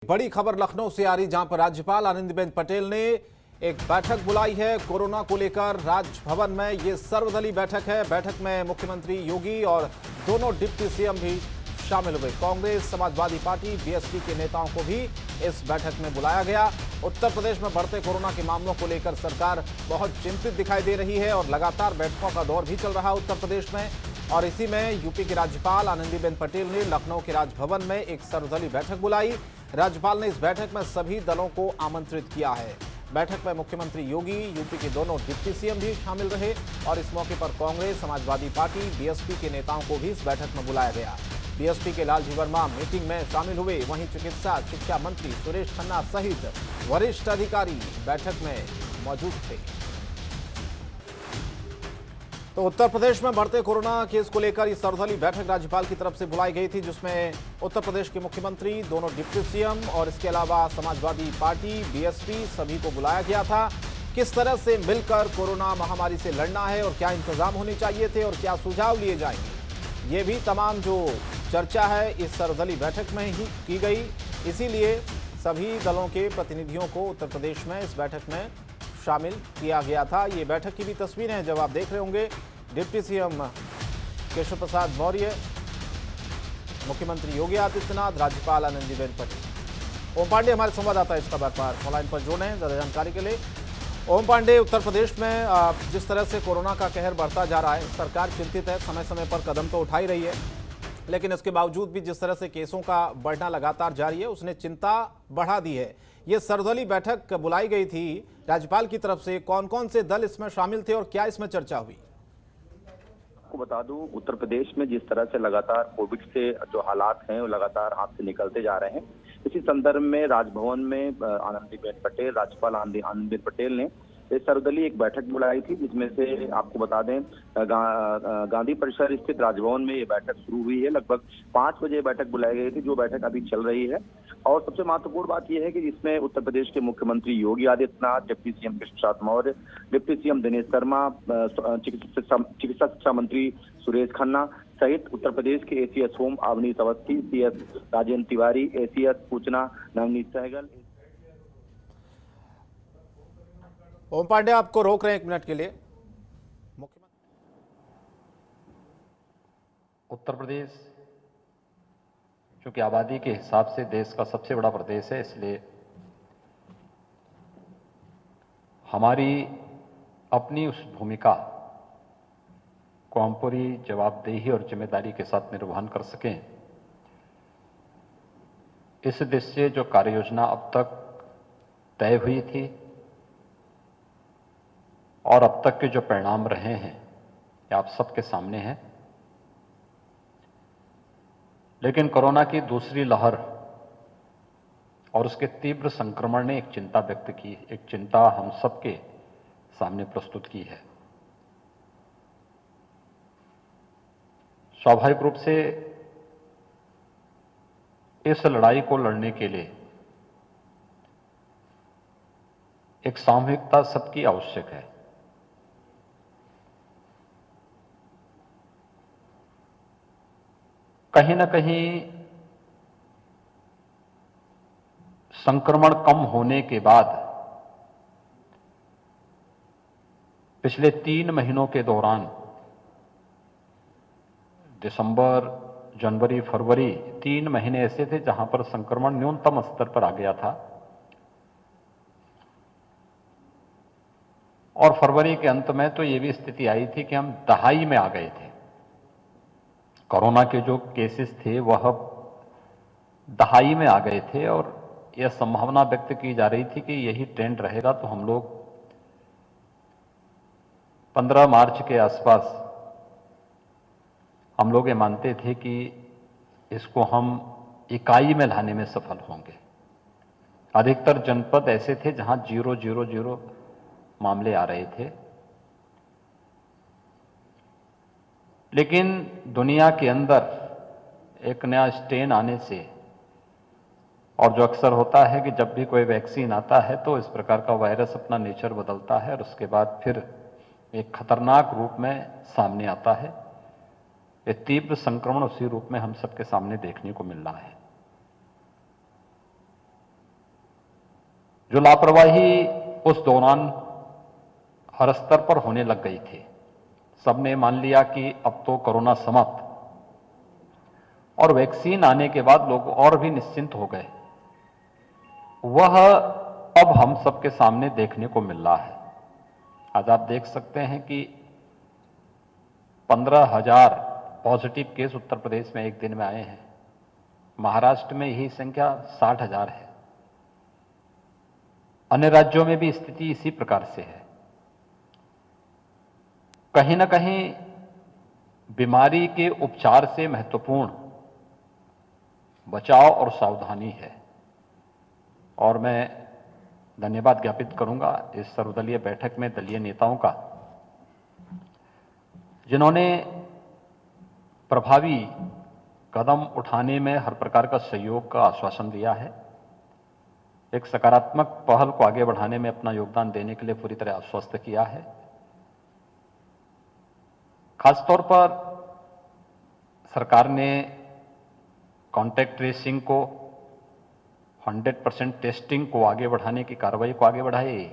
बड़ी खबर लखनऊ से आ रही, जहां पर राज्यपाल आनंदीबेन पटेल ने एक बैठक बुलाई है कोरोना को लेकर राजभवन में। ये सर्वदलीय बैठक है। बैठक में मुख्यमंत्री योगी और दोनों डिप्टी सीएम भी शामिल हुए। कांग्रेस, समाजवादी पार्टी, बीएसपी के नेताओं को भी इस बैठक में बुलाया गया। उत्तर प्रदेश में बढ़ते कोरोना के मामलों को लेकर सरकार बहुत चिंतित दिखाई दे रही है और लगातार बैठकों का दौर भी चल रहा है उत्तर प्रदेश में। और इसी में यूपी के राज्यपाल आनंदीबेन पटेल ने लखनऊ के राजभवन में एक सर्वदलीय बैठक बुलाई। राज्यपाल ने इस बैठक में सभी दलों को आमंत्रित किया है। बैठक में मुख्यमंत्री योगी, यूपी के दोनों डिप्टी सीएम भी शामिल रहे और इस मौके पर कांग्रेस, समाजवादी पार्टी, बीएसपी के नेताओं को भी इस बैठक में बुलाया गया। बीएसपी के लालजी वर्मा मीटिंग में शामिल हुए। वहीं चिकित्सा शिक्षा मंत्री सुरेश खन्ना सहित वरिष्ठ अधिकारी बैठक में मौजूद थे। तो उत्तर प्रदेश में बढ़ते कोरोना केस को लेकर ये सर्वदलीय बैठक राज्यपाल की तरफ से बुलाई गई थी, जिसमें उत्तर प्रदेश के मुख्यमंत्री, दोनों डिप्टी सीएम और इसके अलावा समाजवादी पार्टी, बीएसपी सभी को बुलाया गया था। किस तरह से मिलकर कोरोना महामारी से लड़ना है और क्या इंतजाम होने चाहिए थे और क्या सुझाव लिए जाएंगे, ये भी तमाम जो चर्चा है इस सर्वदलीय बैठक में ही की गई। इसीलिए सभी दलों के प्रतिनिधियों को उत्तर प्रदेश में इस बैठक में शामिल किया गया था। ये बैठक की भी तस्वीरें हैं, जब आप देख रहे होंगे। डिप्टी सीएम केशव प्रसाद मौर्य, मुख्यमंत्री योगी आदित्यनाथ, राज्यपाल आनंदीबेन पटेल। ओम पांडे हमारे संवाददाता इस खबर पर ऑनलाइन पर जुड़े हैं ज्यादा जानकारी के लिए। ओम पांडे, उत्तर प्रदेश में जिस तरह से कोरोना का कहर बढ़ता जा रहा है, सरकार चिंतित है, समय समय पर कदम तो उठा ही रही है, लेकिन इसके बावजूद भी जिस तरह से केसों का बढ़ना लगातार जारी है, उसने चिंता बढ़ा दी है। ये सर्वदलीय बैठक बुलाई गई थी राज्यपाल की तरफ से। कौन कौन से दल इसमें शामिल थे और क्या इसमें चर्चा हुई? आपको बता दूं, उत्तर प्रदेश में जिस तरह से लगातार कोविड से जो हालात हैं वो लगातार हाथ से निकलते जा रहे हैं, इसी संदर्भ में राजभवन में आनंदीबेन पटेल, राज्यपाल आनंदीबेन पटेल ने सर्वदलीय एक बैठक बुलाई थी, जिसमें से आपको बता दें गांधी परिसर स्थित राजभवन में ये बैठक शुरू हुई है। लगभग 5 बजे बैठक बुलाई गई थी, जो बैठक अभी चल रही है। और सबसे महत्वपूर्ण बात यह है कि जिसमें उत्तर प्रदेश के मुख्यमंत्री Yogi Adityanath, deputy CM Keshav Prasad Maurya, deputy CM Dinesh Sharma, चिकित्सा शिक्षा मंत्री सुरेश खन्ना सहित उत्तर प्रदेश के ACS home Awanish Awasthi, CS Rajendra Tiwari, ACS सूचना नवनीत सहगल। ओम पांडे, आपको रोक रहे हैं 1 मिनट के लिए। उत्तर प्रदेश चूंकि आबादी के हिसाब से देश का सबसे बड़ा प्रदेश है, इसलिए हमारी अपनी उस भूमिका को हम पूरी जवाबदेही और जिम्मेदारी के साथ निर्वहन कर सकें, इस उद्देश्य से जो कार्य योजना अब तक तय हुई थी और अब तक के जो परिणाम रहे हैं, ये आप सबके सामने हैं। लेकिन कोरोना की दूसरी लहर और उसके तीव्र संक्रमण ने एक चिंता व्यक्त की, एक चिंता हम सबके सामने प्रस्तुत की है। स्वाभाविक रूप से इस लड़ाई को लड़ने के लिए एक सामूहिकता सबकी आवश्यक है। कहीं ना कहीं संक्रमण कम होने के बाद पिछले 3 महीनों के दौरान दिसंबर, जनवरी, फरवरी 3 महीने ऐसे थे जहां पर संक्रमण न्यूनतम स्तर पर आ गया था और फरवरी के अंत में तो यह भी स्थिति आई थी कि हम दहाई में आ गए थे। कोरोना के जो केसेस थे वह दहाई में आ गए थे और यह संभावना व्यक्त की जा रही थी कि यही ट्रेंड रहेगा तो हम लोग 15 मार्च के आसपास हम लोग ये मानते थे कि इसको हम इकाई में लाने में सफल होंगे। अधिकतर जनपद ऐसे थे जहां 000 मामले आ रहे थे, लेकिन दुनिया के अंदर एक नया स्ट्रेन आने से, और जो अक्सर होता है कि जब भी कोई वैक्सीन आता है तो इस प्रकार का वायरस अपना नेचर बदलता है और उसके बाद फिर एक खतरनाक रूप में सामने आता है। ये तीव्र संक्रमण उसी रूप में हम सबके सामने देखने को मिल रहा है। जो लापरवाही उस दौरान हर स्तर पर होने लग गई थी। सबने मान लिया कि अब तो कोरोना समाप्त, और वैक्सीन आने के बाद लोग और भी निश्चिंत हो गए। वह अब हम सबके सामने देखने को मिल रहा है। आज आप देख सकते हैं कि 15,000 पॉजिटिव केस उत्तर प्रदेश में एक दिन में आए हैं। महाराष्ट्र में यही संख्या 60,000 है। अन्य राज्यों में भी स्थिति इसी प्रकार से है। कहीं ना कहीं बीमारी के उपचार से महत्वपूर्ण बचाव और सावधानी है। और मैं धन्यवाद ज्ञापित करूंगा इस सर्वदलीय बैठक में दलीय नेताओं का, जिन्होंने प्रभावी कदम उठाने में हर प्रकार का सहयोग का आश्वासन दिया है। एक सकारात्मक पहल को आगे बढ़ाने में अपना योगदान देने के लिए पूरी तरह आश्वस्त किया है। खासतौर पर सरकार ने कॉन्टैक्ट ट्रेसिंग को, 100% टेस्टिंग को आगे बढ़ाने की कार्रवाई को आगे बढ़ाई।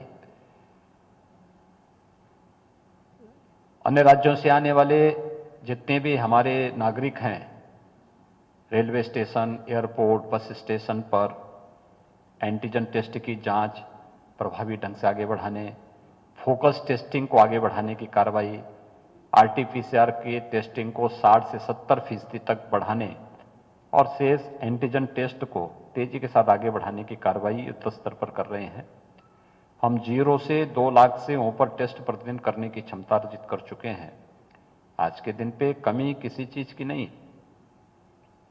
अन्य राज्यों से आने वाले जितने भी हमारे नागरिक हैं, railway station, airport, bus station पर एंटीजन टेस्ट की जांच प्रभावी ढंग से आगे बढ़ाने, फोकस टेस्टिंग को आगे बढ़ाने की कार्रवाई, आरटीपीसीआर की टेस्टिंग को 60 से 70% तक बढ़ाने और शेष एंटीजन टेस्ट को तेजी के साथ आगे बढ़ाने की कार्रवाई युद्ध स्तर पर कर रहे हैं। हम 0 से 2 लाख से ऊपर टेस्ट प्रतिदिन करने की क्षमता अर्जित कर चुके हैं। आज के दिन पे कमी किसी चीज की नहीं,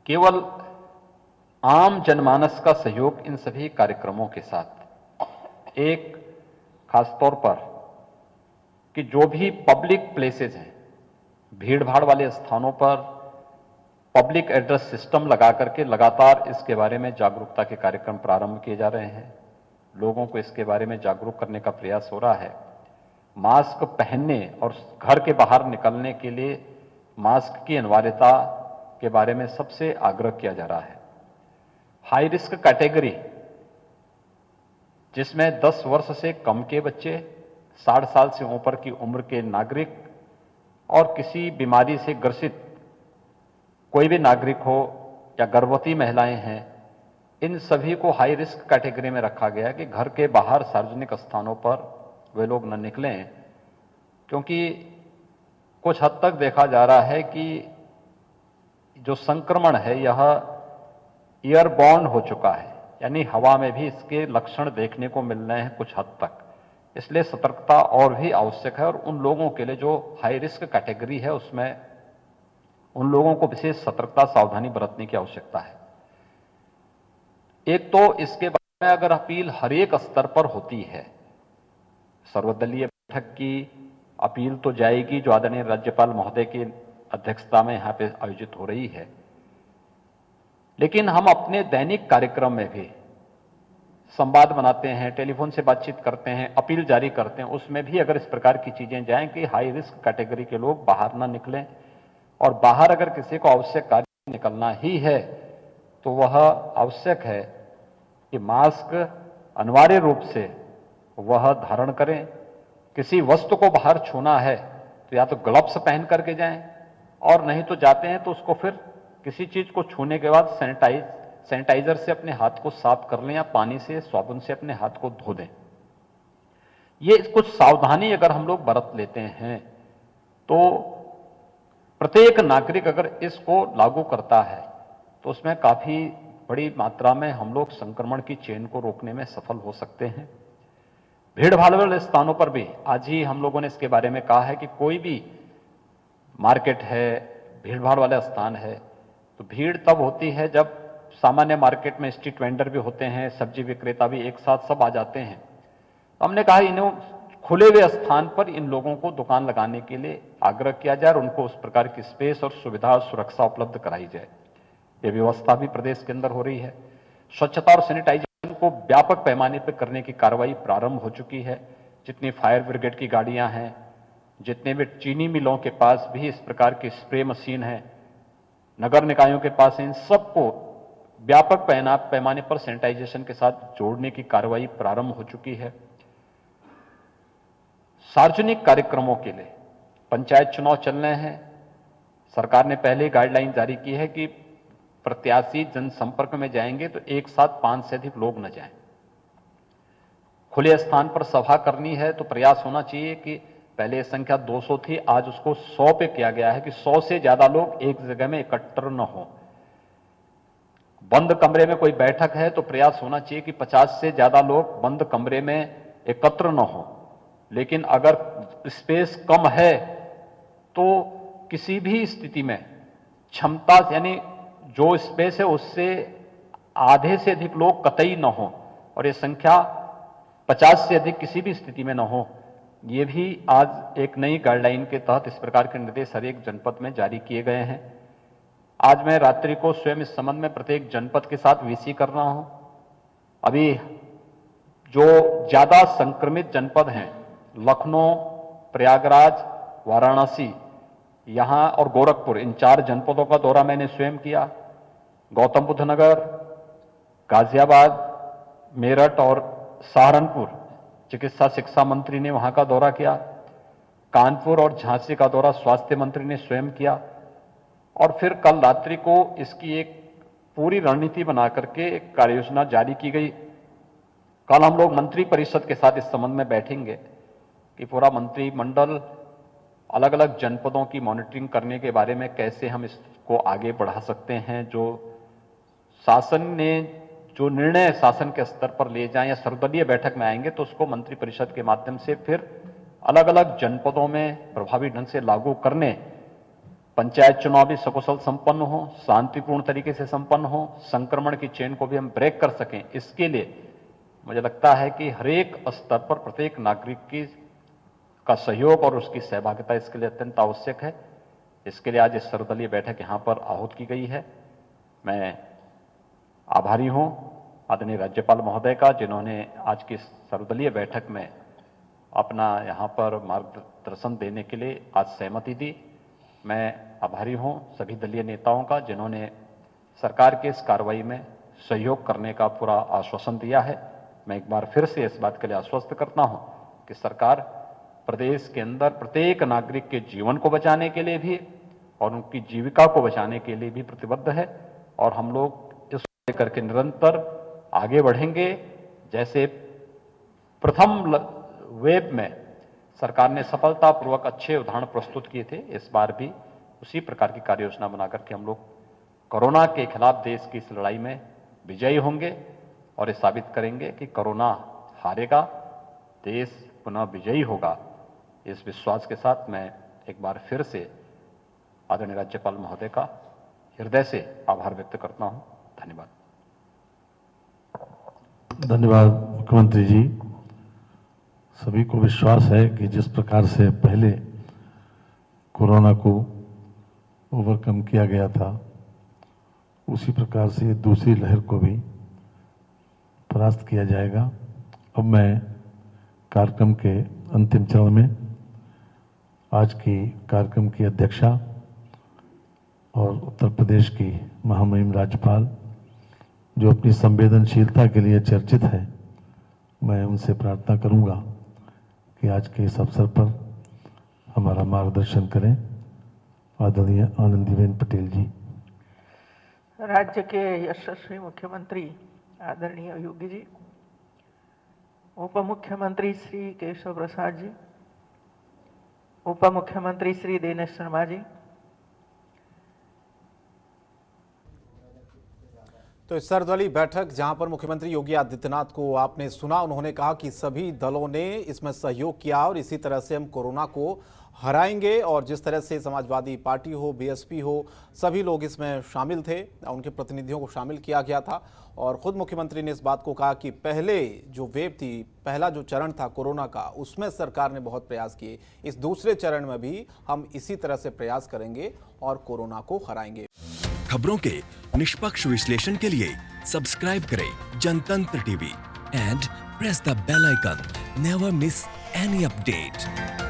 केवल आम जनमानस का सहयोग इन सभी कार्यक्रमों के साथ। एक खासतौर पर कि जो भी पब्लिक प्लेसेस हैं, भीड़ भाड़ वाले स्थानों पर पब्लिक एड्रेस सिस्टम लगा करके लगातार इसके बारे में जागरूकता के कार्यक्रम प्रारंभ किए जा रहे हैं। लोगों को इसके बारे में जागरूक करने का प्रयास हो रहा है। मास्क पहनने और घर के बाहर निकलने के लिए मास्क की अनिवार्यता के बारे में सबसे आग्रह किया जा रहा है। हाई रिस्क कैटेगरी, जिसमें 10 वर्ष से कम के बच्चे, 60 साल से ऊपर की उम्र के नागरिक और किसी बीमारी से ग्रसित कोई भी नागरिक हो या गर्भवती महिलाएं हैं, इन सभी को हाई रिस्क कैटेगरी में रखा गया कि घर के बाहर सार्वजनिक स्थानों पर वे लोग न निकलें, क्योंकि कुछ हद तक देखा जा रहा है कि जो संक्रमण है यह एयरबॉर्न हो चुका है, यानी हवा में भी इसके लक्षण देखने को मिल रहे हैं कुछ हद तक। इसलिए सतर्कता और भी आवश्यक है और उन लोगों के लिए जो हाई रिस्क कैटेगरी है उसमें उन लोगों को विशेष सतर्कता सावधानी बरतने की आवश्यकता है। एक तो इसके बारे में अगर अपील हर एक स्तर पर होती है, सर्वदलीय बैठक की अपील तो जाएगी जो आदरणीय राज्यपाल महोदय की अध्यक्षता में यहां पे आयोजित हो रही है, लेकिन हम अपने दैनिक कार्यक्रम में भी संवाद बनाते हैं, टेलीफोन से बातचीत करते हैं, अपील जारी करते हैं, उसमें भी अगर इस प्रकार की चीजें जाएं कि हाई रिस्क कैटेगरी के लोग बाहर ना निकलें और बाहर अगर किसी को आवश्यक कार्य निकलना ही है तो वह आवश्यक है कि मास्क अनिवार्य रूप से वह धारण करें। किसी वस्तु को बाहर छूना है तो या तो ग्लव्स पहन करके जाएं और नहीं तो जाते हैं तो उसको फिर किसी चीज को छूने के बाद सैनिटाइजर से अपने हाथ को साफ कर लें या पानी से, साबुन से अपने हाथ को धो दें। ये कुछ सावधानी अगर हम लोग बरत लेते हैं तो प्रत्येक नागरिक अगर इसको लागू करता है तो उसमें काफी बड़ी मात्रा में हम लोग संक्रमण की चेन को रोकने में सफल हो सकते हैं। भीड़ भाड़ वाले स्थानों पर भी आज ही हम लोगों ने इसके बारे में कहा है कि कोई भी मार्केट है, भीड़ भाड़ वाला स्थान है, तो भीड़ तब होती है जब सामान्य मार्केट में स्ट्रीट वेंडर भी होते हैं, सब्जी विक्रेता भी एक साथ सब आ जाते हैं। तो हमने कहा इन्हें खुले हुए स्थान पर इन लोगों को दुकान लगाने के लिए आग्रह किया जाए और उनको उस प्रकार की स्पेस और सुविधा और सुरक्षा उपलब्ध कराई जाए। यह व्यवस्था भी प्रदेश के अंदर हो रही है। स्वच्छता और सैनिटाइजेशन को व्यापक पैमाने पर करने की कार्रवाई प्रारंभ हो चुकी है। जितनी फायर ब्रिगेड की गाड़ियां हैं, जितने भी चीनी मिलों के पास भी इस प्रकार की स्प्रे मशीन है, नगर निकायों के पास इन सबको व्यापक पैमाने पर सैनिटाइजेशन के साथ जोड़ने की कार्रवाई प्रारंभ हो चुकी है। सार्वजनिक कार्यक्रमों के लिए पंचायत चुनाव चल रहे हैं। सरकार ने पहले गाइडलाइन जारी की है कि प्रत्याशी जनसंपर्क में जाएंगे तो एक साथ 5 से अधिक लोग न जाएं। खुले स्थान पर सभा करनी है तो प्रयास होना चाहिए कि पहले संख्या 200 थी, आज उसको 100 पे किया गया है कि 100 से ज्यादा लोग एक जगह में एकत्र न हो। बंद कमरे में कोई बैठक है तो प्रयास होना चाहिए कि 50 से ज्यादा लोग बंद कमरे में एकत्र न हो। लेकिन अगर स्पेस कम है तो किसी भी स्थिति में क्षमता यानी जो स्पेस है उससे आधे से अधिक लोग कतई न हो और ये संख्या 50 से अधिक किसी भी स्थिति में न हो। ये भी आज एक नई गाइडलाइन के तहत इस प्रकार के निर्देश हर एक जनपद में जारी किए गए हैं। आज मैं रात्रि को स्वयं इस संबंध में प्रत्येक जनपद के साथ वीसी कर रहा हूं। अभी जो ज्यादा संक्रमित जनपद हैं, लखनऊ, प्रयागराज, वाराणसी, यहां और गोरखपुर, इन 4 जनपदों का दौरा मैंने स्वयं किया। गौतम बुद्ध नगर, गाजियाबाद, मेरठ और सहारनपुर चिकित्सा शिक्षा मंत्री ने वहां का दौरा किया। कानपुर और झांसी का दौरा स्वास्थ्य मंत्री ने स्वयं किया और फिर कल रात्रि को इसकी एक पूरी रणनीति बना करके एक कार्ययोजना जारी की गई। कल हम लोग मंत्री परिषद के साथ इस संबंध में बैठेंगे कि पूरा मंत्रिमंडल अलग अलग जनपदों की मॉनिटरिंग करने के बारे में कैसे हम इसको आगे बढ़ा सकते हैं। जो शासन ने जो निर्णय शासन के स्तर पर ले जाएं या सर्वदलीय बैठक में आएंगे तो उसको मंत्री परिषद के माध्यम से फिर अलग अलग जनपदों में प्रभावी ढंग से लागू करने, पंचायत चुनाव भी सकुशल संपन्न हो, शांतिपूर्ण तरीके से संपन्न हो, संक्रमण की चेन को भी हम ब्रेक कर सकें। इसके लिए मुझे लगता है कि हर एक स्तर पर प्रत्येक नागरिक का सहयोग और उसकी सहभागिता इसके लिए अत्यंत आवश्यक है। इसके लिए आज इस सर्वदलीय बैठक यहां पर आहूत की गई है। मैं आभारी हूं आदरणीय राज्यपाल महोदय का, जिन्होंने आज की सर्वदलीय बैठक में अपना यहां पर मार्गदर्शन देने के लिए आज सहमति दी। मैं आभारी हूं सभी दलीय नेताओं का, जिन्होंने सरकार की इस कार्रवाई में सहयोग करने का पूरा आश्वासन दिया है। मैं एक बार फिर से इस बात के लिए आश्वस्त करता हूं कि सरकार प्रदेश के अंदर प्रत्येक नागरिक के जीवन को बचाने के लिए भी और उनकी जीविका को बचाने के लिए भी प्रतिबद्ध है और हम लोग इसको लेकर के निरंतर आगे बढ़ेंगे। जैसे प्रथम वेव में सरकार ने सफलतापूर्वक अच्छे उदाहरण प्रस्तुत किए थे, इस बार भी उसी प्रकार की कार्य योजना बनाकर के हम लोग कोरोना के खिलाफ देश की इस लड़ाई में विजयी होंगे और ये साबित करेंगे कि कोरोना हारेगा, देश पुनः विजयी होगा। इस विश्वास के साथ मैं एक बार फिर से आदरणीय राज्यपाल महोदय का हृदय से आभार व्यक्त करता हूं। धन्यवाद। धन्यवाद मुख्यमंत्री जी। सभी को विश्वास है कि जिस प्रकार से पहले कोरोना को ओवरकम किया गया था, उसी प्रकार से दूसरी लहर को भी परास्त किया जाएगा। अब मैं कार्यक्रम के अंतिम चरण में आज की कार्यक्रम की अध्यक्षा और उत्तर प्रदेश की महामहिम राज्यपाल, जो अपनी संवेदनशीलता के लिए चर्चित है, मैं उनसे प्रार्थना करूंगा कि आज के इस अवसर पर हमारा मार्गदर्शन करें। आदरणीय आनंदीबेन पटेल जी। राज्य के यशस्वी मुख्यमंत्री आदरणीय योगी जी, उप मुख्यमंत्री श्री केशव प्रसाद जी, उप मुख्यमंत्री श्री दिनेश शर्मा जी, तो इस सर्वदलीय बैठक जहां पर मुख्यमंत्री योगी आदित्यनाथ को आपने सुना, उन्होंने कहा कि सभी दलों ने इसमें सहयोग किया और इसी तरह से हम कोरोना को हराएंगे। और जिस तरह से समाजवादी पार्टी हो, बीएसपी हो, सभी लोग इसमें शामिल थे, उनके प्रतिनिधियों को शामिल किया गया था। और खुद मुख्यमंत्री ने इस बात को कहा कि पहले जो वेव थी, पहला जो चरण था कोरोना का, उसमें सरकार ने बहुत प्रयास किए। इस दूसरे चरण में भी हम इसी तरह से प्रयास करेंगे और कोरोना को हराएंगे। खबरों के निष्पक्ष विश्लेषण के लिए सब्सक्राइब करें Jantantra TV and press the bell icon. Never miss any update.